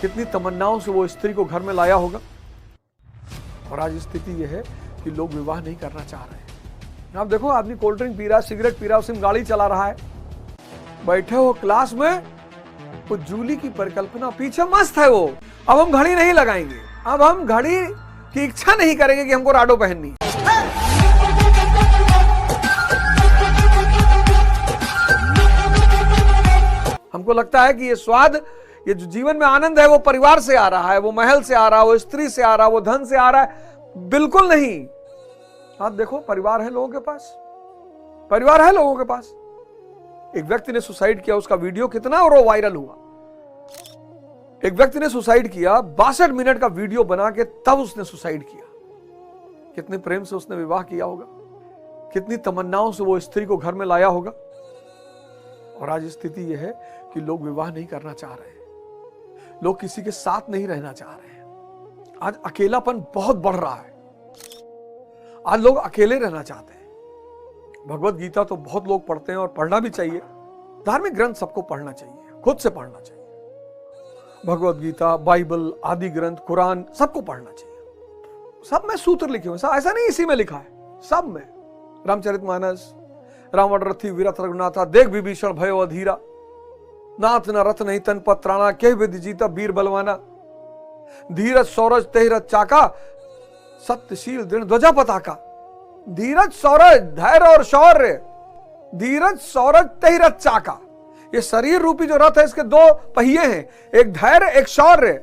कितनी तमन्नाओं से वो स्त्री को घर में लाया होगा। और आज स्थिति यह है कि लोग विवाह नहीं करना चाह रहे हैं। आप देखो, आदमी कोल्ड ड्रिंक पी रहा है, सिगरेट पी रहा है, उसी में गाड़ी चला रहा है, बैठे हो क्लास में, वो जूली की परिकल्पना पीछे मस्त है वो। अब हम घड़ी नहीं लगाएंगे, अब हम घड़ी की इच्छा नहीं करेंगे कि हमको राडो पहननी। हमको लगता है कि ये स्वाद, ये जो जीवन में आनंद है, वो परिवार से आ रहा है, वो महल से आ रहा है, वो स्त्री से आ रहा है, वो धन से आ रहा है। बिल्कुल नहीं। आप देखो, परिवार है लोगों के पास, परिवार है लोगों के पास। एक व्यक्ति ने सुसाइड किया, उसका वीडियो कितना और वो वायरल हुआ। एक व्यक्ति ने सुसाइड किया, 62 मिनट का वीडियो बना के तब उसने सुसाइड किया। कितने प्रेम से उसने विवाह किया होगा, कितनी तमन्नाओं से वो स्त्री को घर में लाया होगा। और आज स्थिति यह है कि लोग विवाह नहीं करना चाह रहे हैं, लोग किसी के साथ नहीं रहना चाह रहे हैं। आज अकेलापन बहुत बढ़ रहा है, आज लोग अकेले रहना चाहते हैं। भगवत गीता तो बहुत लोग पढ़ते हैं और पढ़ना भी चाहिए। धार्मिक ग्रंथ सबको पढ़ना चाहिए, खुद से पढ़ना चाहिए। भगवत गीता, बाइबल, आदि ग्रंथ, कुरान सबको पढ़ना चाहिए। सब में सूत्र लिखे हुए, ऐसा नहीं इसी में लिखा है, सब में। रामचरितमानस, रावण रथी विरथ रघुनाथा, देख विभीषण भयो अधीरा, नाथ न रथ नहीं तन पत्राणा, के विधि जीता वीर बलवाना, धीरज सौरज तेहरथ चाका, सत्यशील दृढ़ ध्वजा पताका। धीरज सौरज, धैर्य और शौर्य, धीरज सौरज तेहरथ चाका। ये शरीर रूपी जो रथ है, इसके दो पहिए हैं, एक धैर्य एक शौर्य।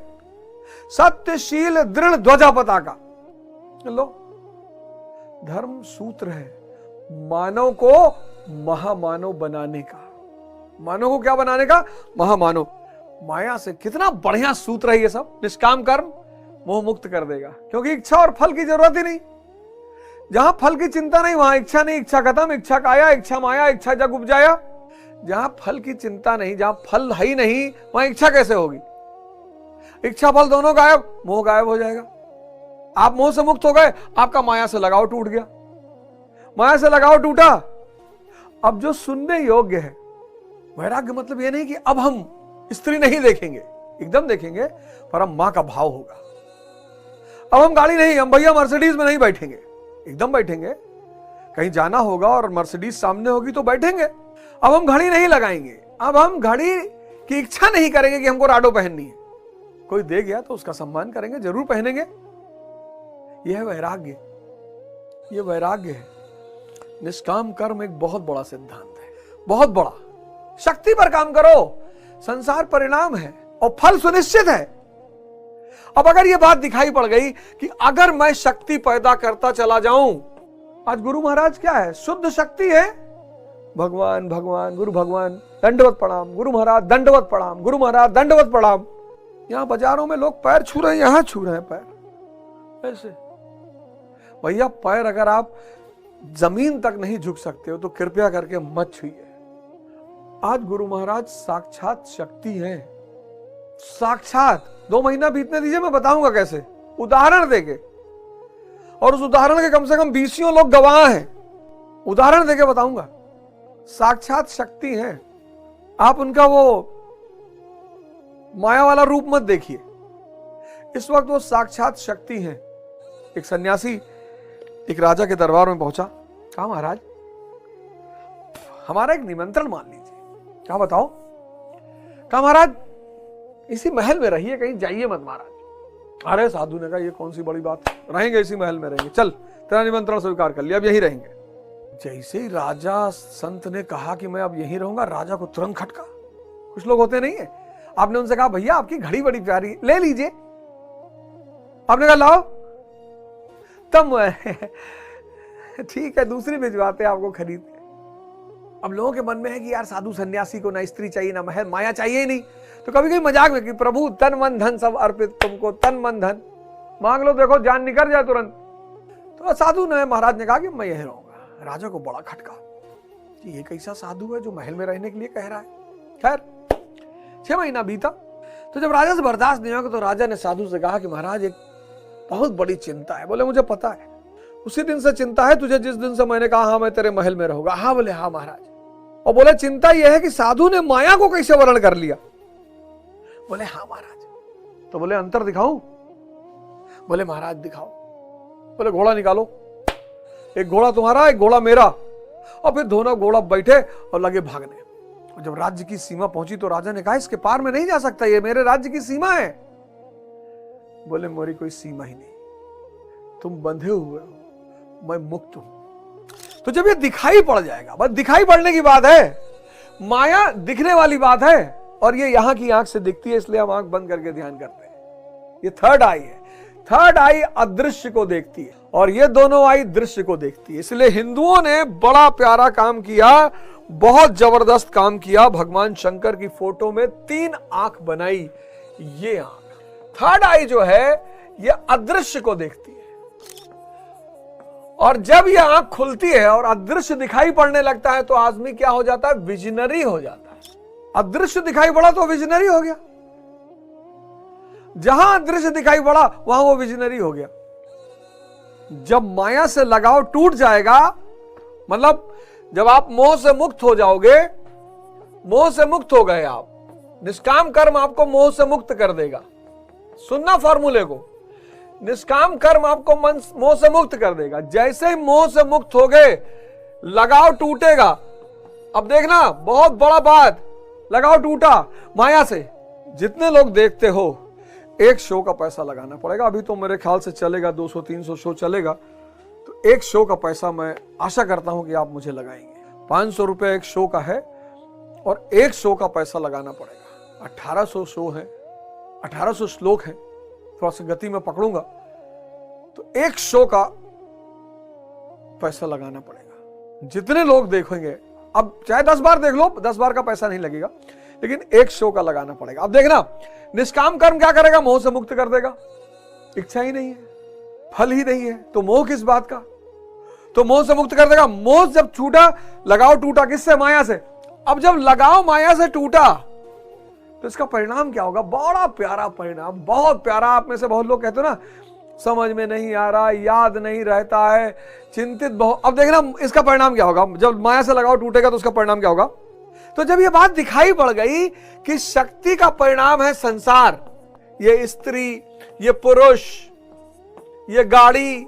सत्यशील दृढ़ ध्वजा पताका। लो, धर्म सूत्र है मानव को महामानव बनाने का। मानव को क्या बनाने का? महामानव। माया से कितना बढ़िया सूत्र है ये सब। निष्काम कर्म मोह मुक्त कर देगा, क्योंकि इच्छा और फल की जरूरत ही नहीं। जहां फल की चिंता नहीं, वहां इच्छा नहीं, इच्छा खत्म, इच्छा काया, इच्छा माया, इच्छा जग उपजाया। जहां फल की चिंता नहीं, जहां फल है ही नहीं, वहां इच्छा कैसे होगी? इच्छा फल दोनों गायब, मोह गायब हो जाएगा। आप मोह से मुक्त हो गए, आपका माया से लगाव टूट गया। माया से लगाव टूटा, अब जो सुनने योग्य है। वैराग्य मतलब यह नहीं कि अब हम स्त्री नहीं देखेंगे, एकदम देखेंगे, पर हम मां का भाव होगा। अब हम गाड़ी नहीं, हम भैया मर्सिडीज में नहीं बैठेंगे, एकदम बैठेंगे। कहीं जाना होगा और मर्सिडीज सामने होगी तो बैठेंगे। अब हम घड़ी नहीं लगाएंगे, अब हम घड़ी की इच्छा नहीं करेंगे कि हमको राडो पहननी है। कोई दे गया तो उसका सम्मान करेंगे, जरूर पहनेंगे। यह है वैराग्य, यह वैराग्य है। निष्काम कर्म एक बहुत बड़ा सिद्धांत है, बहुत बड़ा। शक्ति पर काम करो, संसार परिणाम है और फल सुनिश्चित है। अब अगर यह बात दिखाई पड़ गई कि अगर मैं शक्ति पैदा करता चला जाऊं, आज गुरु महाराज क्या है? शुद्ध शक्ति है। भगवान भगवान, गुरु भगवान, दंडवत प्रणाम, गुरु महाराज दंडवत प्रणाम, गुरु महाराज दंडवत प्रणाम। यहां बाजारों में लोग पैर छू रहे हैं, यहां छू रहे हैं पैर ऐसे। भैया, पैर अगर आप जमीन तक नहीं झुक सकते हो तो कृपया करके मत छुइए। आज गुरु महाराज साक्षात शक्ति है, साक्षात। 2 महीना बीतने दीजिए, मैं बताऊंगा कैसे, उदाहरण देके। और उस उदाहरण के कम से कम 20 लोग गवाह हैं। उदाहरण देके बताऊंगा। साक्षात शक्ति है। आप उनका वो माया वाला रूप मत देखिए। इस वक्त वो साक्षात शक्ति है। एक सन्यासी एक राजा के दरबार में पहुंचा। कहा, महाराज हमारा एक निमंत्रण मान लीजिए। क्या बताओ? कहा, महाराज इसी महल में रहिए, कहीं जाइए मत महाराज। अरे साधु ने कहा, ये कौन सी बड़ी बात, रहेंगे इसी महल में रहेंगे, चल तेरा निमंत्रण स्वीकार कर लिया, अब यहीं रहेंगे। जैसे ही राजा संत ने कहा कि मैं अब यहीं रहूंगा, राजा को तुरंत खटका। कुछ लोग होते नहीं है, आपने उनसे कहा, भैया आपकी घड़ी बड़ी प्यारी, ले लीजिए। आपने कहा, लाओ। तब ठीक है, दूसरी भिजवाते आपको खरीद। अब लोगों के मन में है कि यार साधु सन्यासी को ना स्त्री चाहिए, ना महल, माया चाहिए ही नहीं। तो कभी कभी मजाक में कि प्रभु तन मन धन सब अर्पित तुमको, तन मन धन मांग लो, देखो जान निकल जाए तुरंत। तो साधु ने, महाराज ने कहा कि मैं यही रहूंगा। राजा को बड़ा खटका कि ये कैसा साधु है जो महल में रहने के लिए कह रहा है। खैर 6 महीना बीता, तो जब राजा से बर्दाश्त नहीं होगा तो राजा ने साधु से कहा कि महाराज एक बहुत बड़ी चिंता है। बोले, मुझे पता है, उसी दिन से चिंता है तुझे जिस दिन से मैंने कहा हाँ मैं तेरे महल में रहूंगा। हाँ बोले, हाँ महाराज। और बोले, चिंता यह है कि साधु ने माया को कैसे वर्ण कर लिया। बोले, हाँ महाराज। तो बोले अंतर दिखाऊं? बोले महाराज दिखाओ। बोले घोड़ा निकालो, एक घोड़ा तुम्हारा एक घोड़ा मेरा, और फिर दोनों घोड़ा बैठे और लगे भागने। और जब राज्य की सीमा पहुंची तो राजा ने कहा इसके पार में नहीं जा सकता, ये मेरे राज्य की सीमा है। बोले मेरी कोई सीमा ही नहीं, तुम बंधे हुए हो, मैं मुक्त हूं। तो जब ये दिखाई पड़ जाएगा, बस दिखाई पड़ने की बात है, माया दिखने वाली बात है, और ये यहां की आंख से दिखती है, इसलिए हम आंख बंद करके ध्यान करते हैं। ये थर्ड आई है। थर्ड आई अदृश्य को देखती है और ये दोनों आई दृश्य को देखती है। इसलिए हिंदुओं ने बड़ा प्यारा काम किया, बहुत जबरदस्त काम किया। भगवान शंकर की फोटो में 3 आंख बनाई। ये आंख थर्ड आई जो है ये अदृश्य को देखती है, और जब यह आंख खुलती है और अदृश्य दिखाई पड़ने लगता है तो आदमी क्या हो जाता है? विजनरी हो जाता है। अदृश्य दिखाई पड़ा तो विजनरी हो गया। जहां अदृश्य दिखाई पड़ा वहां वो विजनरी हो गया। जब माया से लगाव टूट जाएगा, मतलब जब आप मोह से मुक्त हो जाओगे, मोह से मुक्त हो गए आप, निष्काम कर्म आपको मोह से मुक्त कर देगा। सुनना फॉर्मूले को, निष्काम कर्म आपको मोह से मुक्त कर देगा। जैसे ही मोह से मुक्त हो गए लगाव टूटेगा। अब देखना बहुत बड़ा बात, लगाव टूटा माया से। जितने लोग देखते हो, एक शो का पैसा लगाना पड़ेगा। अभी तो मेरे ख्याल से चलेगा 200-300 शो चलेगा, तो एक शो का पैसा मैं आशा करता हूं कि आप मुझे लगाएंगे। 500 रुपए एक शो का है और एक शो का पैसा लगाना पड़ेगा। 1800 शो है, 1800 श्लोक है, थोड़ा सा गति में पकड़ूंगा, तो एक शो का पैसा लगाना पड़ेगा। जितने लोग देखेंगे, अब चाहे 10 बार देख लो, 10 बार का पैसा नहीं लगेगा, लेकिन एक शो का लगाना पड़ेगा। अब देखना निष्काम कर्म क्या करेगा? मोह से मुक्त कर देगा। इच्छा ही नहीं है, फल ही नहीं है, तो मोह किस बात का? तो मोह से मुक्त कर देगा। मोह जब छूटा, लगाव टूटा, किससे? माया से। अब जब लगाव माया से टूटा तो इसका परिणाम क्या होगा? बड़ा प्यारा परिणाम, बहुत प्यारा। आप में से बहुत लोग कहते हो ना, समझ में नहीं आ रहा, याद नहीं रहता है, चिंतित बहुत। अब देखना इसका परिणाम क्या होगा? जब माया से लगाव टूटेगा तो उसका परिणाम क्या होगा? तो जब ये बात दिखाई पड़ गई कि शक्ति का परिणाम है संसार, ये स्त्री, ये पुरुष, ये गाड़ी,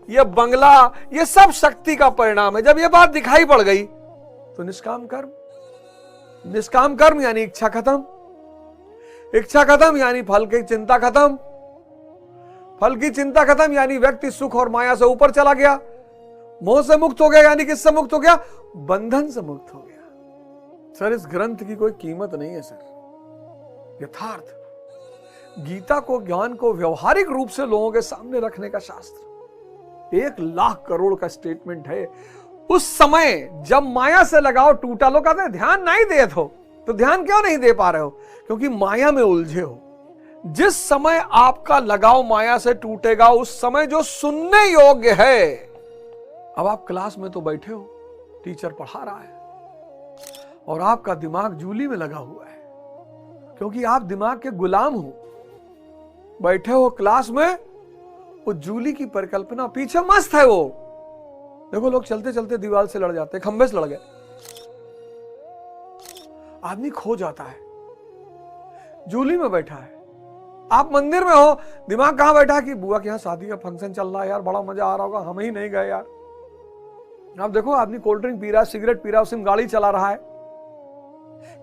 ये बंगला, ये सब शक्ति का परिणाम है। जब ये बात दिखाई पड़ गई तो निष्काम कर्म, निष्काम कर्म यानी इच्छा खत्म, इच्छा खत्म यानी फल की चिंता खत्म, फल की चिंता खत्म यानी व्यक्ति सुख और माया से ऊपर चला गया, मोह से मुक्त हो गया। यानी किससे मुक्त हो गया? बंधन से मुक्त हो गया। सर इस ग्रंथ की कोई कीमत नहीं है सर। यथार्थ गीता को, ज्ञान को व्यवहारिक रूप से लोगों के सामने रखने का शास्त्र 1 लाख करोड़ का स्टेटमेंट है। उस समय जब माया से लगाव टूटा, लोग कहते हैं ध्यान नहीं दे तो ध्यान क्यों नहीं दे पा रहे हो? क्योंकि माया में उलझे हो। जिस समय आपका लगाव माया से टूटेगा, उस समय जो सुनने योग्य है, अब आप क्लास में तो बैठे हो, टीचर पढ़ा रहा है और आपका दिमाग जूली में लगा हुआ है, क्योंकि आप दिमाग के गुलाम हो। बैठे हो क्लास में, वो जूली की परिकल्पना पीछे मस्त है। वो देखो लोग चलते चलते दीवार से लड़ जाते, खंबे से लड़ गए, आदमी खो जाता है, जूली में बैठा है। आप मंदिर में हो, दिमाग कहां बैठा है कि बुआ के यहां शादी का फंक्शन चल रहा है यार, बड़ा मजा आ रहा होगा, हम ही नहीं गए यार। आप देखो आदमी कोल्ड ड्रिंक पी रहा है, सिगरेट पी रहा है, उसी गाड़ी चला रहा है।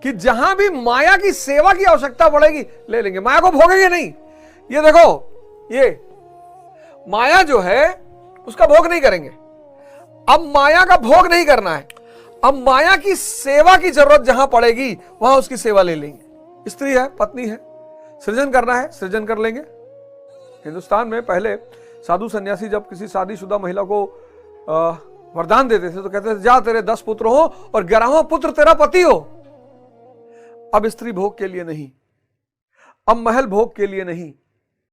कि जहां भी माया की सेवा की आवश्यकता पड़ेगी ले लेंगे, माया को भोगेंगे नहीं। ये देखो, ये माया जो है उसका भोग नहीं करेंगे। अब माया का भोग नहीं करना है, अब माया की सेवा की जरूरत जहां पड़ेगी वहां उसकी सेवा ले लेंगे। स्त्री है, पत्नी है, सृजन करना है, सृजन कर लेंगे। हिंदुस्तान में पहले साधु सन्यासी जब किसी शादीशुदा महिला को वरदान देते थे तो कहते थे जा तेरे 10 पुत्र हो और 11वां पुत्र तेरा पति हो। अब स्त्री भोग के लिए नहीं, अब महल भोग के लिए नहीं,